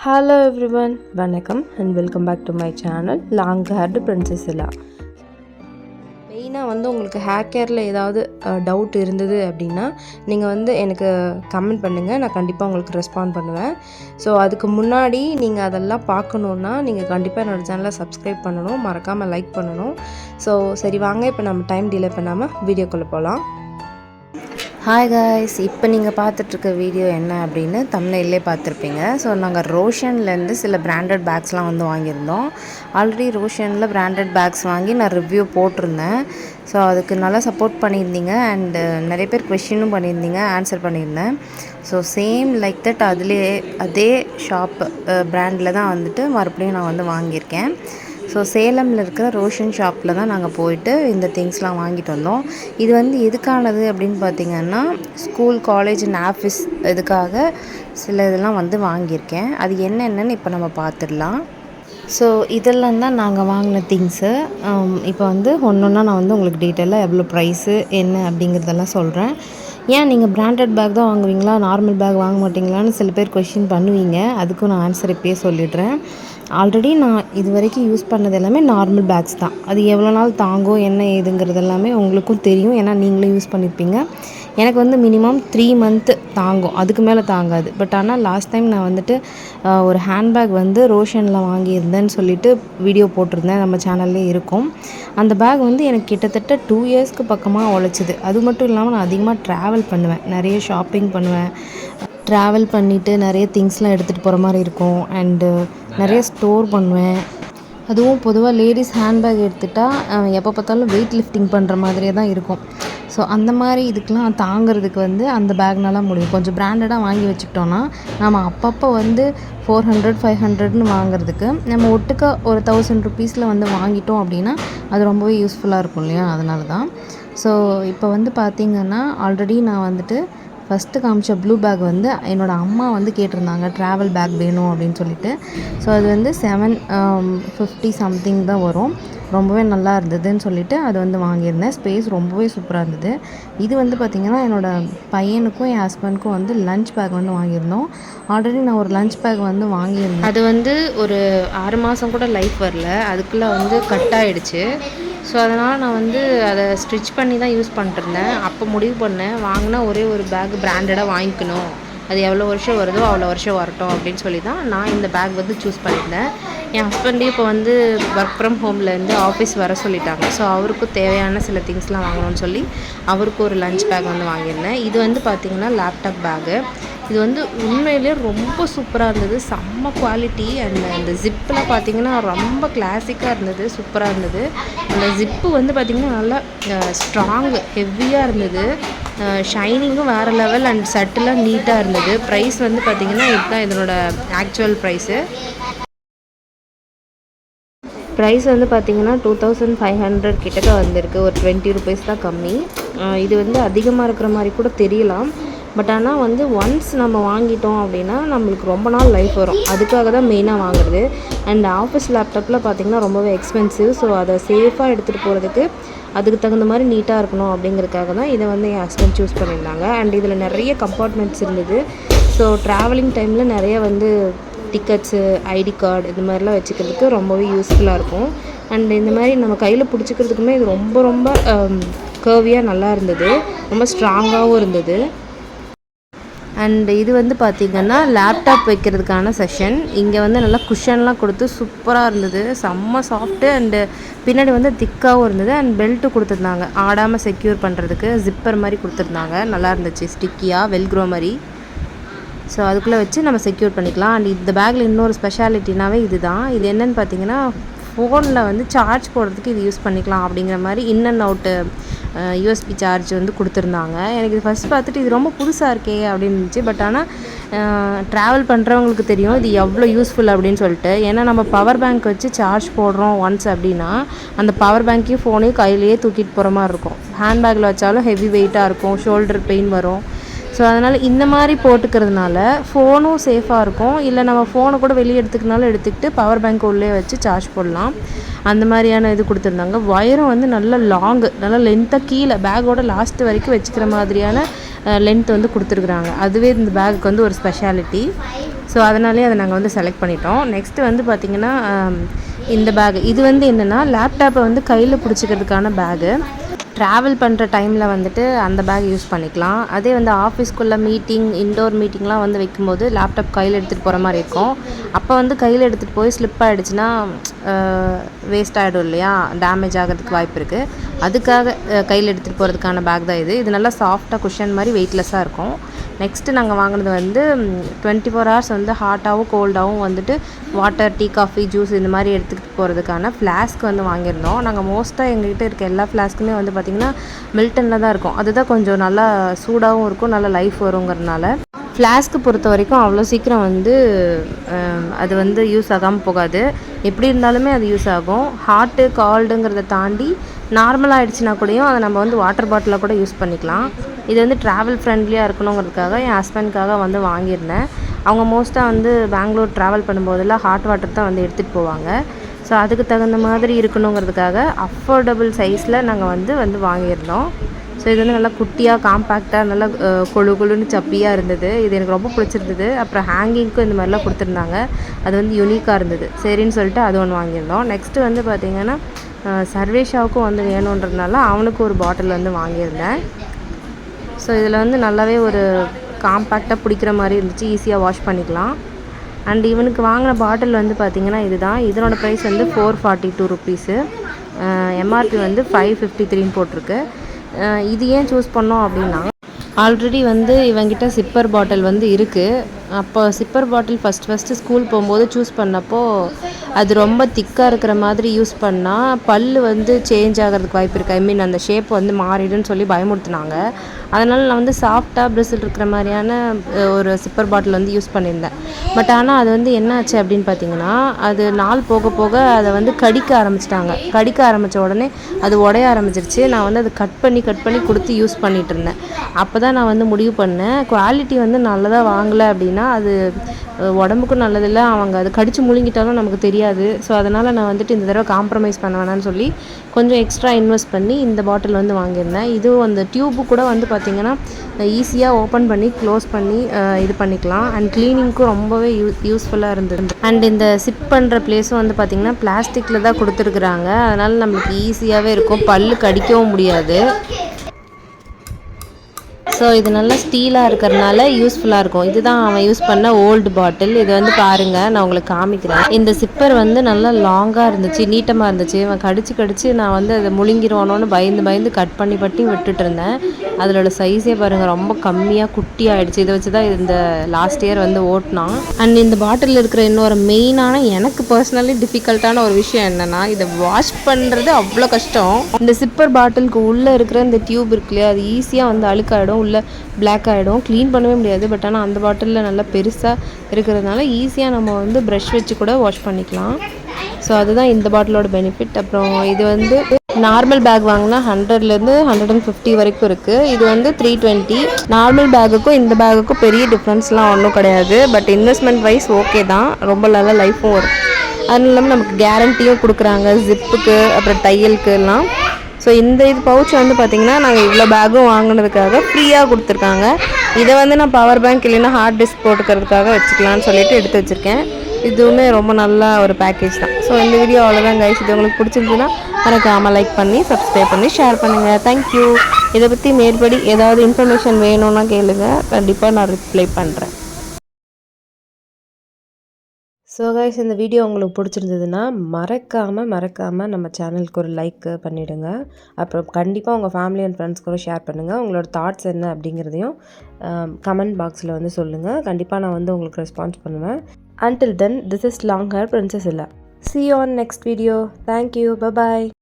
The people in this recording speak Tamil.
Hello everyone, வணக்கம் and welcome back to my channel Long Haired Princess Ella. மெயினாக உங்களுக்கு ஹேர் கேரில் ஏதாவது டவுட் இருந்தது அப்படின்னா நீங்கள் எனக்கு கமெண்ட் பண்ணுங்கள், நான் கண்டிப்பாக உங்களுக்கு ரெஸ்பாண்ட் பண்ணுவேன். ஸோ அதுக்கு முன்னாடி நீங்கள் அதெல்லாம் பார்க்கணுன்னா நீங்கள் கண்டிப்பாக என்னோடய சேனலை சப்ஸ்கிரைப் பண்ணணும், மறக்காமல் லைக் பண்ணணும். ஸோ சரி வாங்க, இப்போ நம்ம டைம் டிலே பண்ணாமல் வீடியோக்குள்ளே போகலாம். ஹாய் காய்ஸ், இப்போ நீங்கள் பார்த்துட்ருக்க வீடியோ என்ன அப்படின்னு தம்ப்நெயிலே பார்த்துருப்பீங்க. ஸோ நாங்கள் ரோஷன்லேருந்து சில பிராண்டட் பேக்ஸ்லாம் வாங்கியிருந்தோம். ஆல்ரெடி ரோஷனில் பிராண்டட் பேக்ஸ் வாங்கி நான் ரிவ்யூ போட்டிருந்தேன். ஸோ அதுக்கு நல்லா சப்போர்ட் பண்ணியிருந்தீங்க அண்டு நிறைய பேர் கொஷினும் பண்ணியிருந்தீங்க, ஆன்சர் பண்ணியிருந்தேன். ஸோ சேம் லைக் தட் அதே ஷாப் பிராண்டில் தான் மறுபடியும் நான் வாங்கியிருக்கேன். ஸோ சேலமில் இருக்கிற ரோஷன் ஷாப்பில் தான் நாங்கள் போயிட்டு இந்த திங்ஸ்லாம் வாங்கிட்டு வந்தோம். இது எதுக்கானது அப்படின்னு பார்த்திங்கன்னா, ஸ்கூல், காலேஜ் அண்ட் ஆஃபீஸ் இதுக்காக சில இதெல்லாம் வாங்கியிருக்கேன். அது என்னென்னு இப்போ நம்ம பார்த்துடலாம். ஸோ இதெல்லாம் தான் நாங்கள் வாங்கின திங்ஸு. இப்போ ஒன்று ஒன்றா நான் உங்களுக்கு டீட்டெயிலாக எவ்வளோ ப்ரைஸு என்ன அப்படிங்கிறதெல்லாம் சொல்கிறேன். ஏன் நீங்கள் பிராண்டட் பேக் தான் வாங்குவீங்களா, நார்மல் பேக் வாங்க மாட்டிங்களான்னு சில பேர் கொஷின் பண்ணுவீங்க. அதுக்கும் நான் ஆன்சர் இப்போயே சொல்லிடுறேன். ஆல்ரெடி நான் இது வரைக்கும் யூஸ் பண்ணது எல்லாமே நார்மல் பேக்ஸ் தான். அது எவ்வளோ நாள் தாங்கும் என்ன ஏதுங்கிறது எல்லாமே உங்களுக்கும் தெரியும், ஏன்னா நீங்களும் யூஸ் பண்ணியிருப்பீங்க. எனக்கு மினிமம் 3 மந்த்து தாங்கும், அதுக்கு மேலே தாங்காது. பட் ஆனால் லாஸ்ட் டைம் நான் ஒரு ஹேண்ட்பேக் ரோஷனில் வாங்கியிருந்தேன்னு சொல்லிட்டு வீடியோ போட்டிருந்தேன், நம்ம சேனல்லே இருக்கும். அந்த பேக் எனக்கு கிட்டத்தட்ட 2 இயர்ஸ்க்கு பக்கமாக உழைச்சிது. அது மட்டும் இல்லாமல் நான் அதிகமாக ட்ராவல் பண்ணுவேன், நிறைய ஷாப்பிங் பண்ணுவேன். ட்ராவல் பண்ணிவிட்டு நிறைய திங்ஸ்லாம் எடுத்துகிட்டு போகிற மாதிரி இருக்கும் அண்டு நிறைய ஸ்டோர் பண்ணுவேன். அதுவும் பொதுவாக லேடிஸ் ஹேண்ட்பேக் எடுத்துகிட்டால் எப்போ பார்த்தாலும் வெயிட் லிஃப்டிங் பண்ணுற மாதிரியே தான் இருக்கும். ஸோ அந்த மாதிரி இதுக்கெலாம் தாங்கிறதுக்கு அந்த பேக்னால முடியும். கொஞ்சம் பிராண்டடாக வாங்கி வச்சுக்கிட்டோன்னா நம்ம அப்பப்போ 400, 500ன்னு வாங்குறதுக்கு நம்ம ஒட்டுக்க ஒரு 1000 ருபீஸில் வாங்கிட்டோம் அப்படின்னா அது ரொம்பவே யூஸ்ஃபுல்லாக இருக்கும் இல்லையா, அதனால தான். ஸோ இப்போ பார்த்திங்கன்னா ஆல்ரெடி நான் ஃபஸ்ட்டு காமிச்ச ப்ளூ பேக் என்னோடய அம்மா கேட்டிருந்தாங்க, ட்ராவல் பேக் வேணும் அப்படின்னு சொல்லிட்டு. ஸோ அது 750 சம்திங் தான் வரும். ரொம்பவே நல்லா இருந்ததுன்னு சொல்லிட்டு அது வாங்கியிருந்தேன். ஸ்பேஸ் ரொம்பவே சூப்பராக இருந்தது. இது பார்த்திங்கன்னா என்னோடய பையனுக்கும் என் ஹஸ்பண்டுக்கும் லஞ்ச் பேக் வாங்கியிருந்தோம். ஆல்ரெடி நான் ஒரு லஞ்ச் பேக் வாங்கியிருந்தேன். அது ஒரு 6 மாதம் கூட லைஃப் வரல, அதுக்குள்ளே கட் ஆகிடுச்சு. ஸோ அதனால் நான் அதை ஸ்டிச் பண்ணி தான் யூஸ் பண்ணிட்டுருந்தேன். அப்போ முடிவு பண்ணேன், வாங்கினா ஒரே ஒரு பேக் பிராண்டடாக வாங்கிக்கணும், அது எவ்வளோ வருஷம் வருதோ அவ்வளோ வருஷம் வரட்டும் அப்படின்னு சொல்லி தான் நான் இந்த பேக் சூஸ் பண்ணியிருந்தேன். என் ஹஸ்பண்டே இப்போ ஒர்க் ஃப்ரம் ஹோம்லேருந்து ஆஃபீஸ் வர சொல்லிட்டாங்க. ஸோ அவருக்கும் தேவையான சில திங்ஸ்லாம் வாங்கணும்னு சொல்லி அவருக்கு ஒரு லஞ்ச் பேக் வாங்கியிருந்தேன். இது பார்த்திங்கன்னா லேப்டாப் பேக்கு. இது உண்மையிலே ரொம்ப சூப்பராக இருந்தது, செம்ம குவாலிட்டி. அண்ட் அந்த ஜிப்பில் பார்த்திங்கன்னா ரொம்ப கிளாசிக்காக இருந்தது, சூப்பராக இருந்தது. அந்த ஜிப்பு பார்த்திங்கன்னா நல்லா ஸ்ட்ராங் ஹெவியாக இருந்தது. ஷைனிங்கும் வேறு லெவல் அண்ட் சட்டிலாக நீட்டாக இருந்தது. ப்ரைஸ் பார்த்திங்கன்னா இதுதான் இதனோட ஆக்சுவல் ப்ரைஸு. ப்ரைஸ் பார்த்திங்கன்னா 2500 கிட்டக்க வந்திருக்கு. ஒரு 20 ருபீஸ் தான் கம்மி. இது அதிகமாக இருக்கிற மாதிரி கூட தெரியலாம். பட் ஆனால் ஒன்ஸ் நம்ம வாங்கிட்டோம் அப்படின்னா நம்மளுக்கு ரொம்ப நாள் லைஃப் வரும். அதுக்காக தான் மெயினாக வாங்குறது. அண்ட் ஆஃபீஸ் லேப்டாப்பில் பார்த்திங்கன்னா ரொம்பவே எக்ஸ்பென்சிவ். ஸோ அதை சேஃபாக எடுத்துகிட்டு போகிறதுக்கு அதுக்கு தகுந்த மாதிரி நீட்டாக இருக்கணும் அப்படிங்கிறதுக்காக தான் இதை என் ஹஸ்பண்ட் சூஸ் பண்ணியிருந்தாங்க. அண்ட் இதில் நிறைய கம்பார்ட்மெண்ட்ஸ் இருந்தது. ஸோ ட்ராவலிங் டைமில் நிறைய டிக்கெட்ஸு, ஐடி கார்டு இது மாதிரிலாம் வச்சுக்கிறதுக்கு ரொம்பவே யூஸ்ஃபுல்லாக இருக்கும். அண்ட் இந்த மாதிரி நம்ம கையில் பிடிச்சிக்கிறதுக்குமே இது ரொம்ப ரொம்ப கர்வியாக நல்லா இருந்தது, ரொம்ப ஸ்ட்ராங்காகவும் இருந்தது. அண்ட் இது பார்த்திங்கன்னா லேப்டாப் வைக்கிறதுக்கான செஷன். இங்கே நல்லா குஷன்லாம் கொடுத்து சூப்பராக இருந்தது, செம்ம சாஃப்ட்டு. அண்டு பின்னாடி திக்காகவும் இருந்தது. அண்ட் பெல்ட்டு கொடுத்துருந்தாங்க, ஆடாமல் செக்யூர் பண்ணுறதுக்கு ஜிப்பர் மாதிரி கொடுத்துருந்தாங்க. நல்லா இருந்துச்சு, ஸ்டிக்கியாக வெல்க்ரோ மாதிரி. ஸோ அதுக்குள்ளே வச்சு நம்ம செக்யூர் பண்ணிக்கலாம். அண்ட் இந்த பேக்கில் இன்னொரு ஸ்பெஷாலிட்டினாவே இது தான். இது என்னென்னு பார்த்தீங்கன்னா, ஃபோனில் சார்ஜ் போடுறதுக்கு இது யூஸ் பண்ணிக்கலாம் அப்படிங்கிற மாதிரி in and out USB charge கொடுத்துருந்தாங்க. எனக்கு இது ஃபஸ்ட் பார்த்துட்டு இது ரொம்ப புதுசாக இருக்கே அப்படின்னு இருந்துச்சு. பட் ஆனால் ட்ராவல் பண்ணுறவங்களுக்கு தெரியும் இது எவ்வளோ யூஸ்ஃபுல் அப்படின்னு சொல்லிட்டு. ஏன்னா நம்ம பவர் பேங்க் வச்சு சார்ஜ் போடுறோம் ஒன்ஸ் அப்படின்னா அந்த பவர் பேங்க்கையும் ஃபோனையும் கையிலேயே தூக்கிட்டு போகிற மாதிரி இருக்கும். ஹேண்ட்பேக்கில் வச்சாலும் ஹெவி வெயிட்டாக இருக்கும், ஷோல்டர் பெயின் வரும். ஸோ அதனால் இந்த மாதிரி போட்டுக்கிறதுனால ஃபோனும் சேஃபாக இருக்கும். இல்லை நம்ம ஃபோனை கூட வெளியே எடுத்துக்கிட்டு பவர் பேங்க் உள்ளே வச்சு சார்ஜ் போடலாம். அந்த மாதிரியான இது கொடுத்துருந்தாங்க. ஒயரும் நல்ல லாங்கு, நல்லா லென்த்தாக கீழே பேக்கோட லாஸ்ட்டு வரைக்கும் வச்சுக்கிற மாதிரியான லென்த் கொடுத்துருக்குறாங்க. அதுவே இந்த பேக்குக்கு ஒரு ஸ்பெஷாலிட்டி. ஸோ அதனாலே அதை நாங்கள் வந்து செலக்ட் பண்ணிட்டோம். நெக்ஸ்ட்டு வந்து பார்த்திங்கன்னா இந்த பேக் இது வந்து என்னென்னா லேப்டாப்பை வந்து கையில் பிடிச்சிக்கிறதுக்கான பேகு. ட்ராவல் பண்ணுற டைமில் வந்துட்டு அந்த பேக் யூஸ் பண்ணிக்கலாம். அதே வந்து ஆஃபீஸ்க்குள்ளே மீட்டிங் இன்டோர் மீட்டிங்லாம் வந்து வைக்கும்போது லேப்டாப் கையில் எடுத்துகிட்டு போகிற மாதிரி இருக்கும். அப்போ வந்து கையில் எடுத்துகிட்டு போய் ஸ்லிப் ஆகிடுச்சுன்னா வேஸ்ட் ஆகிடும் இல்லையா, டேமேஜ் ஆகிறதுக்கு வாய்ப்பு இருக்குது. அதுக்காக கையில் எடுத்துகிட்டு போகிறதுக்கான பேக் தான் இது. இது நல்லா சாஃப்டாக குஷன் மாதிரி வெயிட்லெஸ்ஸாக இருக்கும். நெக்ஸ்ட்டு நாங்கள் வாங்கினது வந்து 24 ஹவர்ஸ் வந்து ஹாட்டாகவும் கோல்டாகவும் வந்துட்டு வாட்டர், டீ, காஃபி, ஜூஸ் இந்த மாதிரி எடுத்துக்கிட்டு போகிறதுக்கான ஃப்ளாஸ்க் வந்து வாங்கியிருந்தோம். நாங்கள் மோஸ்ட்டாக எங்கள்கிட்ட இருக்க எல்லா ஃப்ளாஸ்க்குமே வந்து பார்த்திங்கன்னா மில்டனில் தான் இருக்கும். அதுதான் கொஞ்சம் நல்லா சூடாகவும் இருக்கும், நல்லா லைஃப் வருங்கிறதுனால. ஃப்ளாஸ்க்கு பொறுத்த வரைக்கும் அவ்வளோ சீக்கிரம் வந்து அது வந்து யூஸ் ஆகாமல் போகாது. எப்படி இருந்தாலுமே அது யூஸ் ஆகும். ஹாட்டு கால்டுங்கிறத தாண்டி நார்மலாக ஆகிடுச்சின்னா கூடயும் அதை நம்ம வந்து வாட்டர் பாட்டிலாக கூட யூஸ் பண்ணிக்கலாம். இது வந்து ட்ராவல் ஃப்ரெண்ட்லியாக இருக்கணுங்கிறதுக்காக என் ஹஸ்பண்ட்காக வந்து வாங்கியிருந்தேன். அவங்க மோஸ்ட்டாக வந்து பெங்களூர் ட்ராவல் பண்ணும்போதெல்லாம் ஹாட் வாட்டர் தான் வந்து எடுத்துகிட்டு போவாங்க. ஸோ அதுக்கு தகுந்த மாதிரி இருக்கணுங்கிறதுக்காக அஃபோர்டபுள் சைஸில் நாங்கள் வந்து வாங்கியிருந்தோம். ஸோ இது வந்து நல்லா குட்டியாக காம்பேக்டாக நல்லா கொழுன்னு சப்பியாக இருந்தது. இது எனக்கு ரொம்ப பிடிச்சிருந்தது. அப்புறம் ஹேங்கிங்க்கும் இந்த மாதிரிலாம் கொடுத்துருந்தாங்க. அது வந்து யூனிக்காக இருந்தது. சரின்னு சொல்லிட்டு அது ஒன்று வாங்கியிருந்தோம். நெக்ஸ்ட்டு வந்து பார்த்திங்கன்னா சர்வேஷாவுக்கும் வந்து வேணுன்றதுனால அவனுக்கு ஒரு பாட்டில் வந்து வாங்கியிருந்தேன். ஸோ இதில் வந்து நல்லாவே ஒரு காம்பேக்டாக பிடிக்கிற மாதிரி இருந்துச்சு, ஈஸியாக வாஷ் பண்ணிக்கலாம். அண்ட் இவனுக்கு வாங்கின பாட்டில் வந்து பார்த்திங்கன்னா இதுதான். இதனோட ப்ரைஸ் வந்து 442 ருபீஸு. எம்ஆர்பி வந்து 553 போட்டிருக்கு. இது ஏன் சூஸ் பண்ணோம் அப்படின்னா, ஆல்ரெடி வந்து இவங்கிட்ட சிப்பர் பாட்டில் வந்து இருக்குது. அப்போ சிப்பர் பாட்டில் ஃபஸ்ட்டு ஸ்கூல் போகும்போது சூஸ் பண்ணப்போ அது ரொம்ப திக்காக இருக்கிற மாதிரி யூஸ் பண்ணால் பல் வந்து சேஞ்ச் ஆகிறதுக்கு வாய்ப்பு இருக்குது. ஐ மீன் அந்த ஷேப் வந்து மாறிடுன்னு சொல்லி பயமுறுத்துனாங்க. அதனால் நான் வந்து சாஃப்டாக பிரிசில் இருக்கிற மாதிரியான ஒரு சிப்பர் பாட்டில் வந்து யூஸ் பண்ணியிருந்தேன். பட் ஆனால் அது வந்து என்ன ஆச்சு அப்படின்னு பார்த்தீங்கன்னா, அது நாள் போக போக அதை வந்து கடிக்க ஆரம்பிச்சிட்டாங்க. கடிக்க ஆரம்பித்த உடனே அது உடைய ஆரம்பிச்சிருச்சு. நான் வந்து அதை கட் பண்ணி கொடுத்து யூஸ் பண்ணிகிட்டு இருந்தேன். அப்போ தான் நான் வந்து முடிவு பண்ணேன், குவாலிட்டி வந்து நல்லதாக வாங்கலை அப்படின்னா அது உடம்புக்கும் நல்லதில்லை. அவங்க அதை கடித்து முழுங்கிட்டாலும் நமக்கு தெரியாது. ஸோ அதனால் நான் வந்துட்டு இந்த தடவை காம்ப்ரமைஸ் பண்ண வேணான்னு சொல்லி கொஞ்சம் எக்ஸ்ட்ரா இன்வெஸ்ட் பண்ணி இந்த பாட்டில் வந்து வாங்கியிருந்தேன். இதுவும் அந்த டியூப்பு கூட வந்து பார்த்திங்கன்னா ஈஸியாக ஓப்பன் பண்ணி க்ளோஸ் பண்ணி இது பண்ணிக்கலாம். அண்ட் க்ளீனிங்க்கும் ரொம்பவே யூஸ்ஃபுல்லாக இருந்தது. அண்ட் இந்த சிப் பண்ணுற பிளேஸும் வந்து பார்த்திங்கன்னா பிளாஸ்டிக்கில் தான் கொடுத்துருக்குறாங்க. அதனால் நம்மளுக்கு ஈஸியாகவே இருக்கும், பல்லு கடிக்கவும் முடியாது. ஸோ இது நல்லா ஸ்டீலாக இருக்கிறதுனால யூஸ்ஃபுல்லாக இருக்கும். இதுதான் அவன் யூஸ் பண்ண ஓல்டு பாட்டில். இது வந்து பாருங்கள், நான் உங்களுக்கு காமிக்கிறேன். இந்த சிப்பர் வந்து நல்லா லாங்காக இருந்துச்சு, நீட்டமாக இருந்துச்சு. அவன் கடிச்சு நான் வந்து அதை முழுங்கிடுவானோன்னு பயந்து கட் பண்ணி விட்டுட்டு இருந்தேன். அதோட சைஸே பாருங்கள், ரொம்ப கம்மியாக குட்டியாகிடுச்சு. இதை வச்சு தான் இந்த லாஸ்ட் இயர் வந்து ஓட்டினான். அண்ட் இந்த பாட்டிலில் இருக்கிற இன்னொரு மெயினான எனக்கு பர்சனலி டிஃபிகல்ட்டான ஒரு விஷயம் என்னென்னா, இதை வாஷ் பண்ணுறது அவ்வளோ கஷ்டம். இந்த சிப்பர் பாட்டிலுக்கு உள்ளே இருக்கிற இந்த டியூப் இருக்கு இல்லையா, அது ஈஸியாக வந்து அழுக்காயிடும், பிளாக் ஆகிடும், க்ளீன் பண்ணவே முடியாது. பட் ஆனால் அந்த பாட்டிலில் நல்லா பெருசாக இருக்கிறதுனால ஈஸியாக நம்ம வந்து ப்ரஷ் வச்சு கூட வாஷ் பண்ணிக்கலாம். ஸோ அதுதான் இந்த பாட்டிலோட பெனிஃபிட். அப்புறம் இது வந்து நார்மல் பேக் வாங்கினா 100லேருந்து 150 வரைக்கும் இருக்குது. இது வந்து 320. நார்மல் பேக்குக்கும் இந்த பேக்குக்கும் பெரிய டிஃப்ரென்ஸ்லாம் ஒன்றும் கிடையாது. பட் இன்வெஸ்ட்மெண்ட் வைஸ் ஓகே தான், ரொம்ப நல்ல லைஃப்பும் வரும். அதுவும் இல்லாமல் நமக்கு கேரண்டியும் கொடுக்குறாங்க ஜிப்புக்கு, அப்புறம் தையலுக்கு எல்லாம். ஸோ இந்த பவுச் வந்து பார்த்திங்கன்னா நாங்கள் இவ்வளோ பேக்கும் வாங்கினதுக்காக ஃப்ரீயாக கொடுத்துருக்காங்க. இதை வந்து நான் பவர் பேங்க் இல்லைன்னா ஹார்ட் டிஸ்க் போட்டுக்கிறதுக்காக வச்சுக்கலான்னு சொல்லிட்டு எடுத்து வச்சுருக்கேன். இதுவுமே ரொம்ப நல்ல ஒரு பேக்கேஜ் தான். ஸோ இந்த வீடியோ அவ்வளோதான் கைஸ். இது உங்களுக்கு பிடிச்சிருந்துச்சுன்னா மறக்காமல் லைக் பண்ணி சப்ஸ்கிரைப் பண்ணி ஷேர் பண்ணுங்கள். தேங்க்யூ. இதை பற்றி மேற்படி ஏதாவது இன்ஃபர்மேஷன் வேணும்னா கேளுங்க, கண்டிப்பாக நான் ரிப்ளை பண்ணுறேன். ஸோ கைஸ், இந்த வீடியோ உங்களுக்கு பிடிச்சிருந்ததுன்னா மறக்காமல் நம்ம சேனலுக்கு ஒரு லைக் பண்ணிவிடுங்க. அப்புறம் கண்டிப்பாக உங்கள் ஃபேமிலி அண்ட் ஃப்ரெண்ட்ஸ் கூட ஷேர் பண்ணுங்கள். உங்களோட தாட்ஸ் என்ன அப்படிங்கிறதையும் கமெண்ட் பாக்ஸில் வந்து சொல்லுங்கள். கண்டிப்பாக நான் வந்து உங்களுக்கு ரெஸ்பான்ஸ் பண்ணுவேன். Until then, this is long hair princess Ella. See you on next video. Thank you. Bye bye.